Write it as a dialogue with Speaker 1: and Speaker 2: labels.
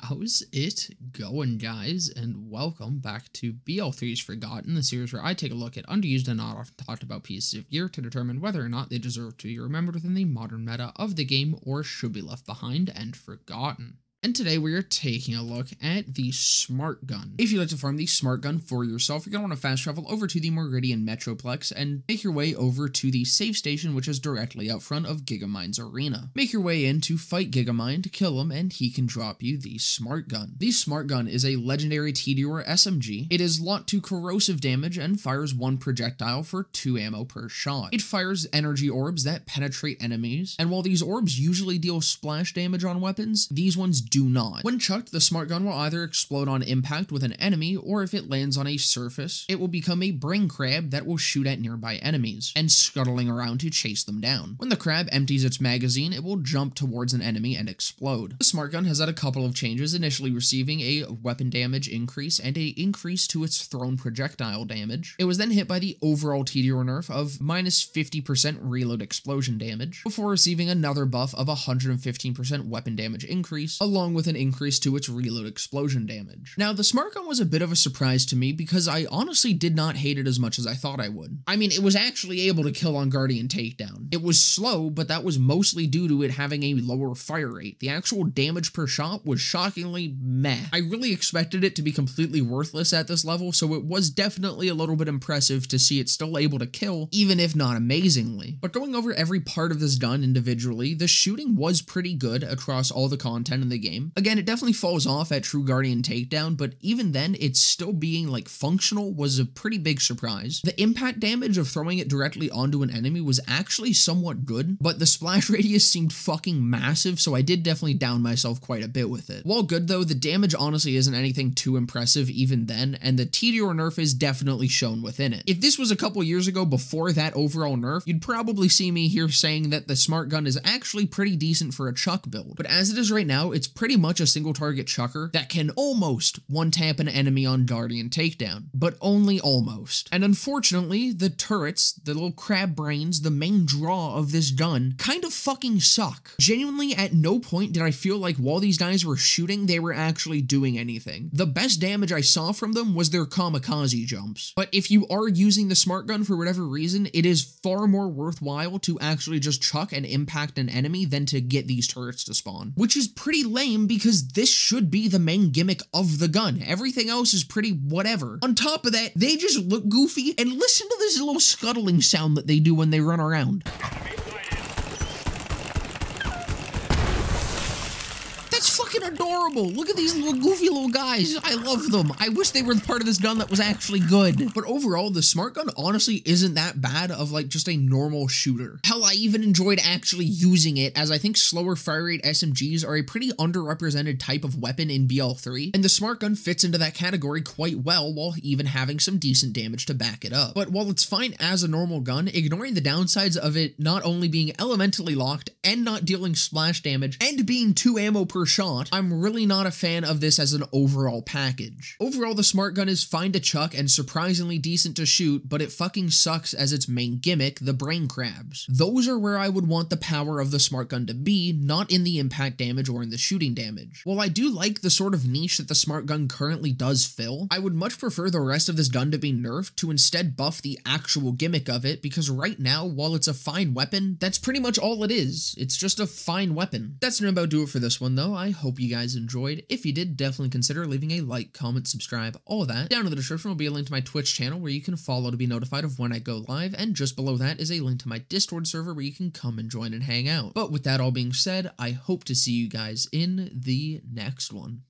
Speaker 1: How's it going, guys? And welcome back to BL3's Forgotten, the series where I take a look at underused and not often talked about pieces of gear to determine whether or not they deserve to be remembered within the modern meta of the game or should be left behind and forgotten. And today we are taking a look at the Smart Gun. If you'd like to farm the Smart Gun for yourself, you're going to want to fast travel over to the Meridian Metroplex and make your way over to the save station, which is directly out front of Gigamind's arena. Make your way in to fight Gigamind, kill him, and he can drop you the Smart Gun. The Smart Gun is a legendary Tediore SMG. It is locked to corrosive damage and fires 1 projectile for 2 ammo per shot. It fires energy orbs that penetrate enemies, and while these orbs usually deal splash damage on weapons, these ones do not. When chucked, the Smart Gun will either explode on impact with an enemy, or if it lands on a surface, it will become a brain crab that will shoot at nearby enemies, and scuttling around to chase them down. When the crab empties its magazine, it will jump towards an enemy and explode. The Smart Gun has had a couple of changes, initially receiving a weapon damage increase and a increase to its thrown projectile damage. It was then hit by the overall Tediore nerf of minus 50% reload explosion damage, before receiving another buff of 115% weapon damage increase, along with an increase to its reload explosion damage. Now, the Smart Gun was a bit of a surprise to me because I honestly did not hate it as much as I thought I would. I mean, it was actually able to kill on Guardian Takedown. It was slow, but that was mostly due to it having a lower fire rate. The actual damage per shot was shockingly meh. I really expected it to be completely worthless at this level, so it was definitely a little bit impressive to see it still able to kill, even if not amazingly. But going over every part of this gun individually, the shooting was pretty good across all the content in the game. Again, it definitely falls off at True Guardian Takedown, but even then, it's still being like functional was a pretty big surprise. The impact damage of throwing it directly onto an enemy was actually somewhat good, but the splash radius seemed fucking massive, so I did definitely down myself quite a bit with it. While good though, the damage honestly isn't anything too impressive even then, and the Tediore nerf is definitely shown within it. If this was a couple years ago before that overall nerf, you'd probably see me here saying that the Smart Gun is actually pretty decent for a chuck build, but as it is right now, it's pretty much a single target chucker that can almost one-tap an enemy on Guardian Takedown, but only almost. And unfortunately, the turrets, the little crab brains, the main draw of this gun, kind of fucking suck. Genuinely, at no point did I feel like while these guys were shooting, they were actually doing anything. The best damage I saw from them was their kamikaze jumps. But if you are using the Smart Gun for whatever reason, it is far more worthwhile to actually just chuck and impact an enemy than to get these turrets to spawn, which is pretty lame because this should be the main gimmick of the gun. Everything else is pretty whatever. On top of that, they just look goofy, and listen to this little scuttling sound that they do when they run around. That's fucking adorable. Look at these little goofy little guys. I love them. I wish they were the part of this gun that was actually good. But overall, the Smart Gun honestly isn't that bad of like just a normal shooter. Hell, I even enjoyed actually using it, as I think slower fire rate SMGs are a pretty underrepresented type of weapon in BL3, and the Smart Gun fits into that category quite well while even having some decent damage to back it up. But while it's fine as a normal gun, ignoring the downsides of it not only being elementally locked and not dealing splash damage and being 2 ammo per shot, I'm really not a fan of this as an overall package. Overall, the Smart Gun is fine to chuck and surprisingly decent to shoot, but it fucking sucks as its main gimmick, the brain crabs. Those are where I would want the power of the Smart Gun to be, not in the impact damage or in the shooting damage. While I do like the sort of niche that the Smart Gun currently does fill, I would much prefer the rest of this gun to be nerfed to instead buff the actual gimmick of it, because right now, while it's a fine weapon, that's pretty much all it is. It's just a fine weapon. That's gonna about do it for this one though. I hope you guys enjoyed. If you did, definitely consider leaving a like, comment, subscribe, all of that. Down in the description will be a link to my Twitch channel where you can follow to be notified of when I go live, and just below that is a link to my Discord server where you can come and join and hang out. But with that all being said, I hope to see you guys in the next one.